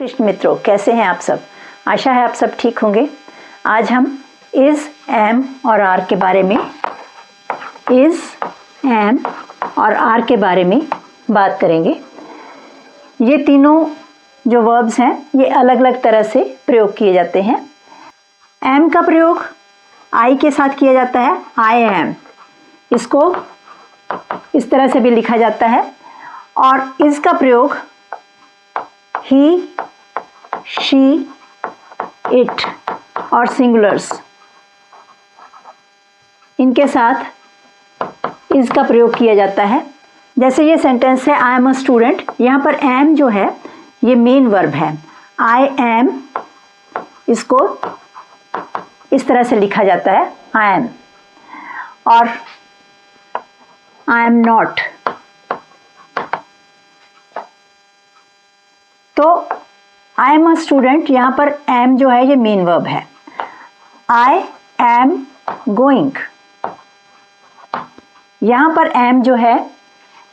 कृष्ण मित्रों, कैसे हैं आप सब। आशा है आप सब ठीक होंगे। आज हम इज, एम और आर के बारे में के बारे में बात करेंगे। ये तीनों जो वर्ब्स हैं ये अलग अलग तरह से प्रयोग किए जाते हैं। एम का प्रयोग आई के साथ किया जाता है, आई एम। इसको इस तरह से भी लिखा जाता है। और इज का प्रयोग ही, शी, इट और सिंगुलर्स, इनके साथ इज का प्रयोग किया जाता है। जैसे ये सेंटेंस है, आई एम अ स्टूडेंट। यहाँ पर एम जो है ये मेन वर्ब है। आई एम, इसको इस तरह से लिखा जाता है, आई एम। और आई एम नॉट, तो आई एम अ स्टूडेंट, यहाँ पर एम जो है ये मेन वर्ब है। आई एम गोइंग, यहाँ पर एम जो है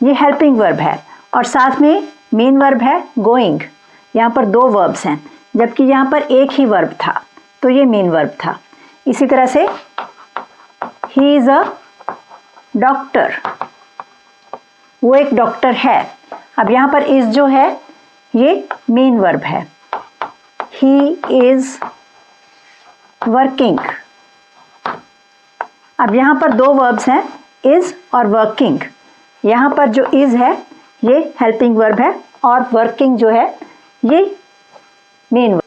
ये हेल्पिंग वर्ब है और साथ में मेन वर्ब है गोइंग। यहाँ पर दो वर्ब्स हैं, जबकि यहाँ पर एक ही वर्ब था तो ये मेन वर्ब था। इसी तरह से ही इज अ डॉक्टर, वो एक डॉक्टर है। अब यहाँ पर इज जो है ये मेन वर्ब है। He is working. अब यहाँ पर दो वर्ब्स हैं, इज और वर्किंग। यहाँ पर जो इज है ये हेल्पिंग वर्ब है और वर्किंग जो है ये मेन वर्ब।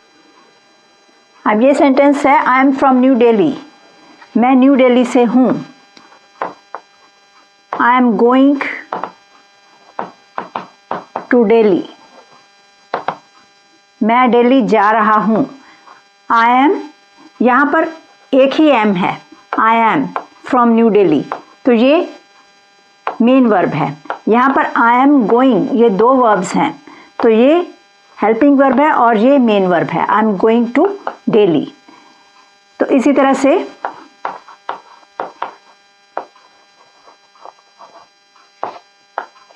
अब ये सेंटेंस है, I am from New Delhi, मैं न्यू दिल्ली से हूँ। I am going to Delhi, मैं दिल्ली जा रहा हूँ। आई एम, यहाँ पर एक ही एम है, I am from New Delhi, तो ये मेन वर्ब है। यहाँ पर आई एम गोइंग, ये दो वर्ब्स हैं, तो ये हेल्पिंग वर्ब है और ये मेन वर्ब है, I am going to Delhi. तो इसी तरह से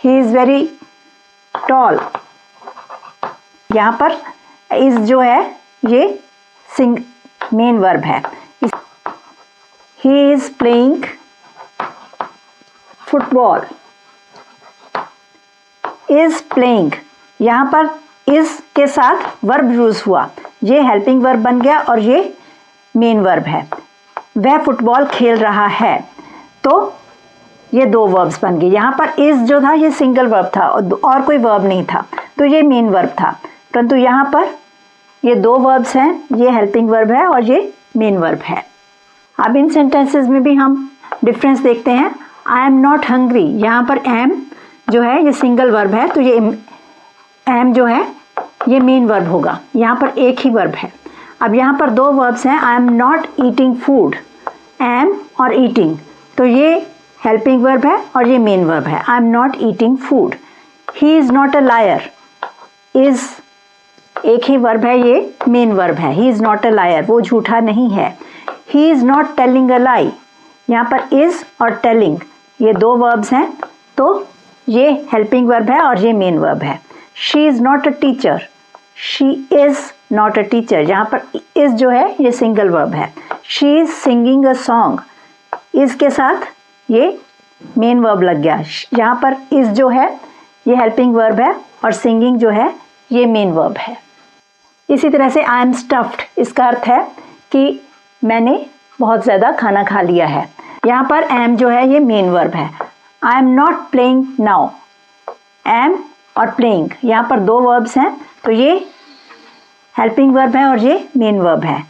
ही इज वेरी टॉल, यहाँ पर इज जो है ये मेन वर्ब है। He is playing football, is playing, यहाँ पर इज के साथ वर्ब यूज हुआ, ये हेल्पिंग वर्ब बन गया और ये मेन वर्ब है। वह फुटबॉल खेल रहा है, तो ये दो वर्ब्स बन गए। यहाँ पर इज जो था ये सिंगल वर्ब था और कोई वर्ब नहीं था, तो ये मेन वर्ब था। परंतु यहाँ पर ये दो वर्ब्स हैं, ये हेल्पिंग वर्ब है और ये मेन वर्ब है। अब इन सेंटेंसेस में भी हम डिफरेंस देखते हैं। आई एम नॉट हंग्री, यहाँ पर एम जो है ये सिंगल वर्ब है, तो ये एम जो है ये मेन वर्ब होगा। यहाँ पर एक ही वर्ब है। अब यहाँ पर दो वर्ब्स हैं, I am not eating food, am और ईटिंग, तो ये हेल्पिंग वर्ब है और ये मेन वर्ब है, I am not eating food. He is not a liar, is एक ही वर्ब है, ये मेन वर्ब है। He is not a liar, वो झूठा नहीं है। He is not telling a lie, यहाँ पर इज़ और टेलिंग ये दो वर्ब्स हैं, तो ये हेल्पिंग वर्ब है और ये मेन वर्ब है। She is not a teacher, she is not a teacher, यहाँ पर इज़ जो है ये सिंगल वर्ब है। She is singing a song, is के साथ ये मेन वर्ब लग गया। यहाँ पर इज़ जो है ये हेल्पिंग वर्ब है और सिंगिंग जो है ये मेन वर्ब है। इसी तरह से आई एम स्टफ्ड, इसका अर्थ है कि मैंने बहुत ज़्यादा खाना खा लिया है। यहाँ पर एम जो है ये मेन वर्ब है। I am not playing now, am और प्लेइंग यहाँ पर दो वर्ब्स हैं, तो ये हेल्पिंग वर्ब है और ये मेन वर्ब है।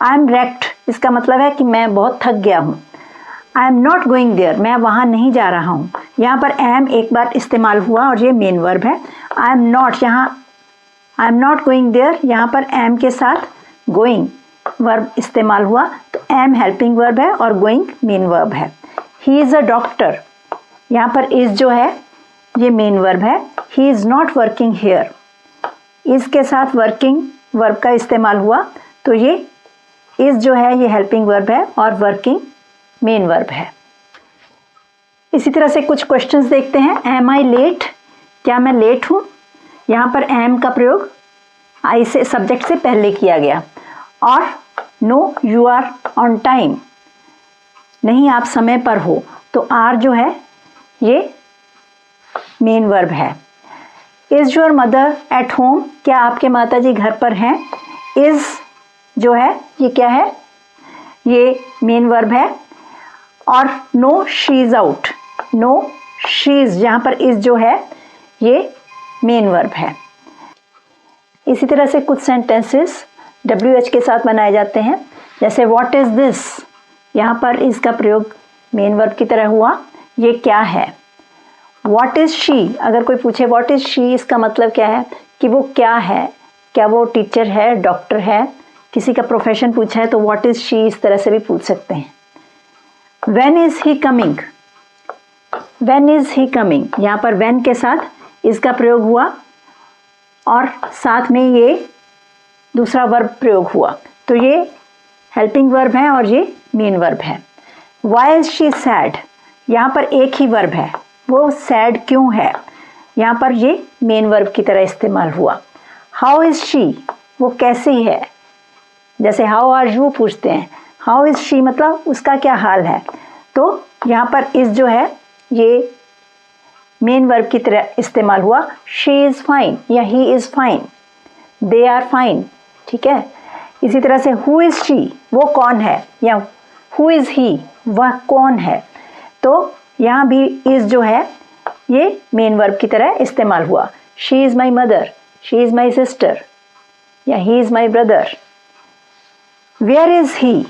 आई एम रेक्ट, इसका मतलब है कि मैं बहुत थक गया हूँ। I am not going there, मैं वहाँ नहीं जा रहा हूँ। यहाँ पर एम एक बार इस्तेमाल हुआ और ये मेन वर्ब है। आई एम नॉट, यहाँ I am not going there, यहाँ पर एम के साथ गोइंग वर्ब इस्तेमाल हुआ, तो एम हेल्पिंग वर्ब है और गोइंग मेन वर्ब है। ही इज़ अ डॉक्टर, यहाँ पर इज़ जो है ये मेन वर्ब है। He is not working here, is के साथ वर्किंग वर्ब का इस्तेमाल हुआ, तो ये इज़ जो है ये हेल्पिंग वर्ब है और वर्किंग मेन वर्ब है। इसी तरह से कुछ क्वेश्चंस देखते हैं। एम आई लेट, क्या मैं लेट हूँ? यहाँ पर एम का प्रयोग आई से सब्जेक्ट से पहले किया गया। और no you are on time, नहीं आप समय पर हो, तो आर जो है ये मेन वर्ब है। Is your mother at home, क्या आपके माता जी घर पर हैं। इज़ जो है ये क्या है, ये मेन वर्ब है। और no she is out, no she is, यहाँ पर इज़ जो है ये मेन वर्ब है। इसी तरह से कुछ सेंटेंसेस WH के साथ बनाए जाते हैं, जैसे व्हाट इज़ दिस, यहाँ पर इसका प्रयोग मेन वर्ब की तरह हुआ, ये क्या है। व्हाट इज़ शी, अगर कोई पूछे व्हाट इज़ शी, इसका मतलब क्या है कि वो क्या है, क्या वो टीचर है, डॉक्टर है, किसी का प्रोफेशन पूछा है तो व्हाट इज़ शी इस तरह से भी पूछ सकते हैं। When is he coming, when is he coming, यहाँ पर व्हेन के साथ इसका प्रयोग हुआ और साथ में ये दूसरा वर्ब प्रयोग हुआ, तो ये हेल्पिंग वर्ब है और ये मेन वर्ब है। वाई इज़ शी सैड, यहाँ पर एक ही वर्ब है, वो सैड क्यों है, यहाँ पर ये मेन वर्ब की तरह इस्तेमाल हुआ। हाउ इज़ शी, वो कैसी है, जैसे हाउ आर यू पूछते हैं, हाउ इज़ शी मतलब उसका क्या हाल है, तो यहाँ पर इज़ जो है ये मेन वर्ब की तरह इस्तेमाल हुआ। शी इज़ फाइन या he is fine, they are fine, ठीक है। इसी तरह से हु इज़ शी, वो कौन है, या हु इज़ ही, वह कौन है, तो यहाँ भी इज़ जो है ये मेन वर्ब की तरह इस्तेमाल हुआ। She is my mother, she is my sister, या he is my brother. Where is he,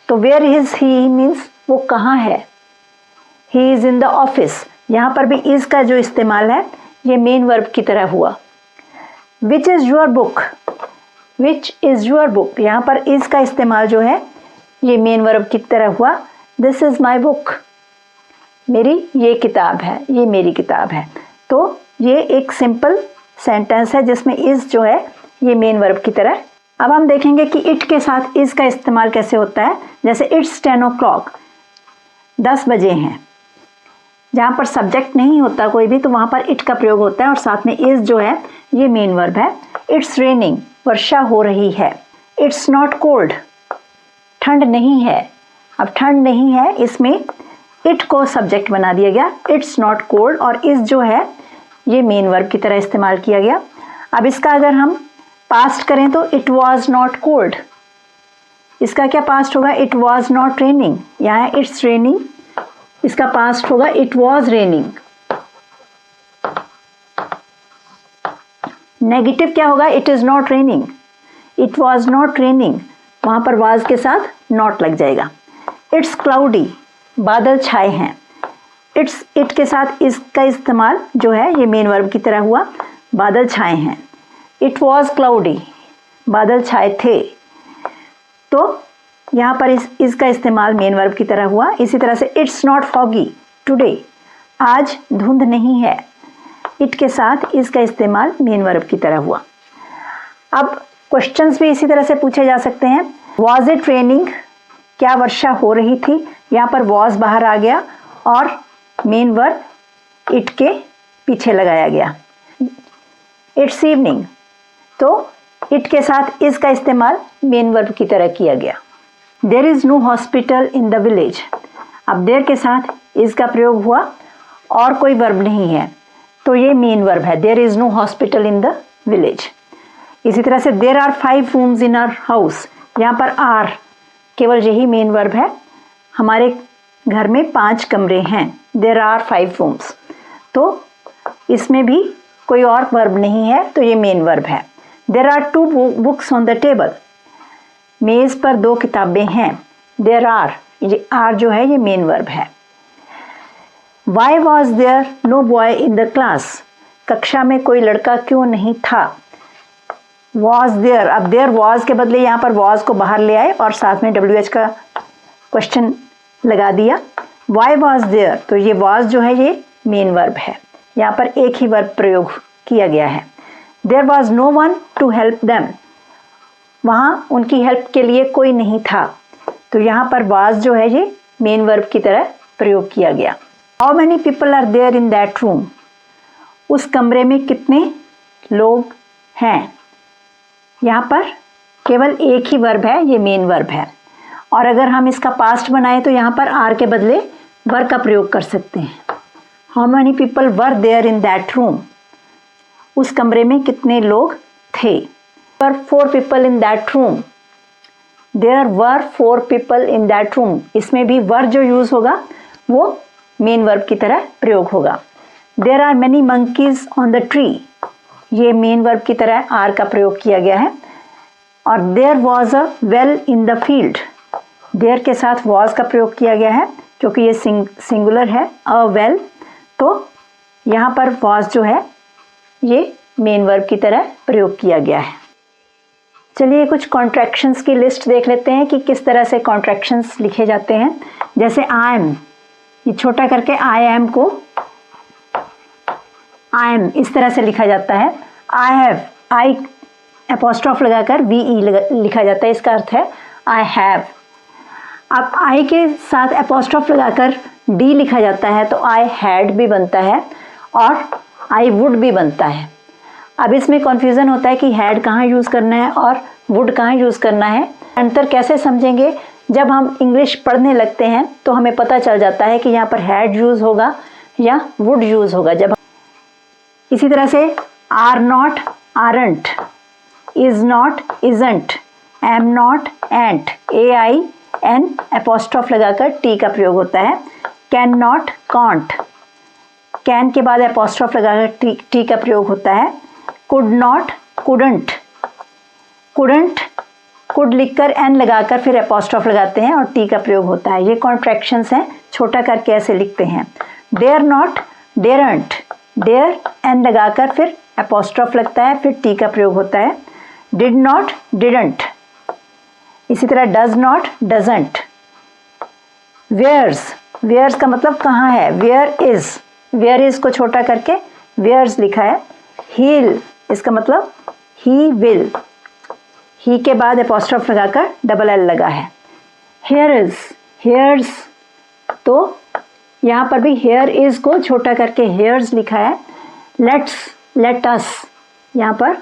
तो वेयर इज़ ही मीन्स वो कहाँ है। He is in the office, यहाँ पर भी इज़ का जो इस्तेमाल है ये मेन वर्ब की तरह हुआ। Which is your book, which is your book, यहाँ पर इज़ का इस्तेमाल जो है ये मेन वर्ब की तरह हुआ। दिस इज़ माई बुक, मेरी ये किताब है, ये मेरी किताब है। तो ये एक सिंपल सेंटेंस है जिसमें इज़ जो है ये मेन वर्ब की तरह। अब हम देखेंगे कि इट के साथ इज़ का इस्तेमाल कैसे होता है। जैसे इट्स 10 o'clock, 10 बजे हैं, जहाँ पर सब्जेक्ट नहीं होता कोई भी तो वहाँ पर इट का प्रयोग होता है और साथ में इज़ जो है ये मेन वर्ब है। इट्स रेनिंग, वर्षा हो रही है। इट्स नॉट कोल्ड, ठंड नहीं है। अब ठंड नहीं है, इसमें इट को सब्जेक्ट बना दिया गया, इट्स नॉट कोल्ड, और इज़ जो है ये मेन वर्ब की तरह इस्तेमाल किया गया। अब इसका अगर हम पास्ट करें तो इट वॉज नॉट कोल्ड, इसका क्या पास्ट होगा, इट वॉज नॉट रेनिंग। यहाँ इट्स रेनिंग, इसका पास्ट होगा इट वॉज रेनिंग। नेगेटिव क्या होगा, it is not raining, it was not raining, वहाँ पर वाज के साथ नॉट लग जाएगा। इट्स क्लाउडी, बादल छाए हैं। इट्स इट के साथ इसका इस्तेमाल जो है ये मेन वर्ब की तरह हुआ, बादल छाए हैं। इट वॉज क्लाउडी, बादल छाए थे, तो यहाँ पर इसका इस्तेमाल मेन वर्ब की तरह हुआ। इसी तरह से इट्स नॉट फॉगी टुडे, आज धुंध नहीं है, इट के साथ इसका इस्तेमाल मेन वर्ब की तरह हुआ। अब क्वेश्चंस भी इसी तरह से पूछे जा सकते हैं। वॉज इट रेनिंग, क्या वर्षा हो रही थी, यहाँ पर वॉज बाहर आ गया और मेन वर्ब इट के पीछे लगाया गया। इट्स इवनिंग, तो इट के साथ इसका इस्तेमाल मेन वर्ब की तरह किया गया। There is no hospital in the village, अब देयर के साथ इसका प्रयोग हुआ और कोई वर्ब नहीं है तो ये मेन वर्ब है, there is no hospital in the village. इसी तरह से there are 5 rooms in our house, यहाँ पर आर केवल यही मेन वर्ब है, हमारे घर में 5 कमरे हैं, देयर आर 5 रूम्स, तो इसमें भी कोई और वर्ब नहीं है तो ये मेन वर्ब है। There are 2 books on the table, मेज़ पर 2 किताबें हैं, देयर आर, ये आर जो है ये मेन वर्ब है। Why was there no boy in the class, कक्षा में कोई लड़का क्यों नहीं था। वॉज देयर, अब देयर वॉज के बदले यहाँ पर वॉज को बाहर ले आए और साथ में WH का क्वेश्चन लगा दिया। वाई वॉज देयर, तो ये वॉज जो है ये मेन वर्ब है, यहाँ पर एक ही वर्ब प्रयोग किया गया है। There was no one to help them, वहाँ उनकी हेल्प के लिए कोई नहीं था, तो यहाँ पर वॉज जो है ये मेन वर्ब की तरह प्रयोग किया गया। How many people are there in that room, उस कमरे में कितने लोग हैं, यहाँ पर केवल एक ही वर्ब है, ये मेन वर्ब है। और अगर हम इसका पास्ट बनाएं तो यहाँ पर आर के बदले वर का प्रयोग कर सकते हैं। How many people were there in that room, उस कमरे में कितने लोग थे। पर 4 people in that room, there were 4 people in that room, इसमें भी वर जो यूज होगा वो मेन वर्ब की तरह प्रयोग होगा। There are many monkeys on the tree, ये मेन वर्ब की तरह आर का प्रयोग किया गया है। और there was a well in the field, there के साथ वॉज का प्रयोग किया गया है क्योंकि ये सिंगुलर है, अ वेल, तो यहाँ पर वॉज जो है ये मेन वर्ब की तरह प्रयोग किया गया है। चलिए कुछ कॉन्ट्रैक्शंस की लिस्ट देख लेते हैं कि किस तरह से कॉन्ट्रैक्शंस लिखे जाते हैं। जैसे आई एम, ये छोटा करके आई एम को आई एम इस तरह से लिखा जाता है। आई हैव, आई एपोस्ट्रॉफ लगाकर वी ई लिखा जाता है, इसका अर्थ है आई हैव। अब आई के साथ एपोस्ट्रॉफ लगाकर डी लिखा जाता है तो आई हैड भी बनता है और आई वुड भी बनता है। अब इसमें कन्फ्यूज़न होता है कि हैड कहाँ यूज़ करना है और वुड कहाँ यूज़ करना है। अंतर कैसे समझेंगे, जब हम इंग्लिश पढ़ने लगते हैं तो हमें पता चल जाता है कि यहाँ पर हैड यूज़ होगा या वुड यूज़ होगा। जब इसी तरह से are not, aren't, is not, isn't, am not, ain't, A I N apostrophe लगाकर टी का प्रयोग होता है। कैन नॉट, कॉन्ट, कैन के बाद एपोस्ट्रॉफ लगाकर टी का प्रयोग होता है। Could not, couldn't, couldn't, could लिखकर एन लगाकर फिर एपोस्ट्रॉफ लगाते हैं और टी का प्रयोग होता है। ये कॉन्ट्रैक्शंस हैं, छोटा करके ऐसे लिखते हैं। डेयर नॉट, डेरंट, डेयर एन लगाकर फिर एपोस्ट्रॉफ लगता है, फिर टी का प्रयोग होता है। डिड नॉट, डिडंट, इसी तरह does not, doesn't. Where's, where's का मतलब कहाँ है, वेयर इज, वेयर इज को छोटा करके वेयर्स लिखा है। हील, इसका मतलब ही विल, ही के बाद एपोस्ट्रॉफ लगाकर डबल एल लगा है। हेयर इज, हेयर्स, तो यहाँ पर भी हेयर इज को छोटा करके हेयर्स लिखा है। लेट्स, लेट अस, यहाँ पर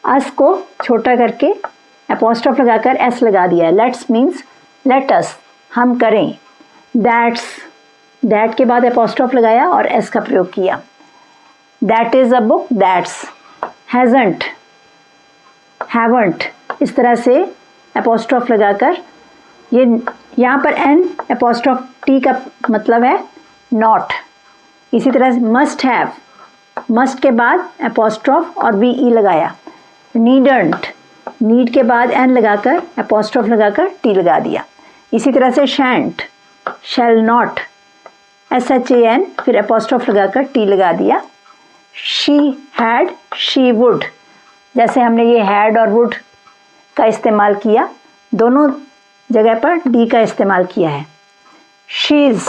अस को छोटा करके एपोस्ट्रॉफ लगाकर एस लगा दिया है। लेट्स मीन्स लेट अस, हम करें। दैट्स, दैट के बाद एपोस्ट्रॉफ लगाया और एस का प्रयोग किया। That is a book, that's. Hasn't, haven't, इस तरह से एपोस्ट्रॉफ लगाकर ये यहाँ पर एन एपोस्ट्रॉफ टी का मतलब है नॉट। इसी तरह से मस्ट हैव, मस्ट के बाद एपोस्ट्रॉफ और वी ई लगाया। नीडंट, नीड के बाद एन लगाकर एपोस्ट्रॉफ लगाकर टी लगा दिया। इसी तरह से shan't, shall not, S H A N फिर एपोस्ट्रॉफ लगाकर टी लगा दिया। शी हैड, शी वुड, जैसे हमने ये हैड और वुड का इस्तेमाल किया, दोनों जगह पर डी का इस्तेमाल किया है। शीज,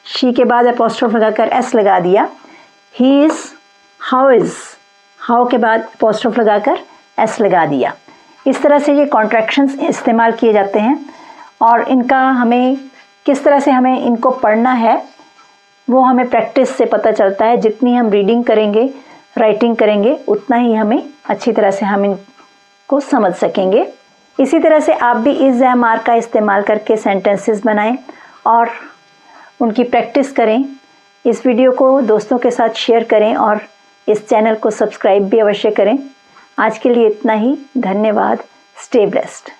शी के बाद एपोस्ट्रॉफ लगाकर एस लगा दिया। He is, how is, how के बाद एपोस्ट्रॉफ लगाकर एस लगा दिया। इस तरह से ये कॉन्ट्रैक्शंस इस्तेमाल किए जाते हैं और इनका हमें किस तरह से हमें इनको पढ़ना है वो हमें प्रैक्टिस से पता चलता है। जितनी हम रीडिंग करेंगे, राइटिंग करेंगे, उतना ही हमें अच्छी तरह से हम इनको समझ सकेंगे। इसी तरह से आप भी इज एम आर का इस्तेमाल करके सेंटेंसेस बनाएं और उनकी प्रैक्टिस करें। इस वीडियो को दोस्तों के साथ शेयर करें और इस चैनल को सब्सक्राइब भी अवश्य करें। आज के लिए इतना ही, धन्यवाद। Stay blessed.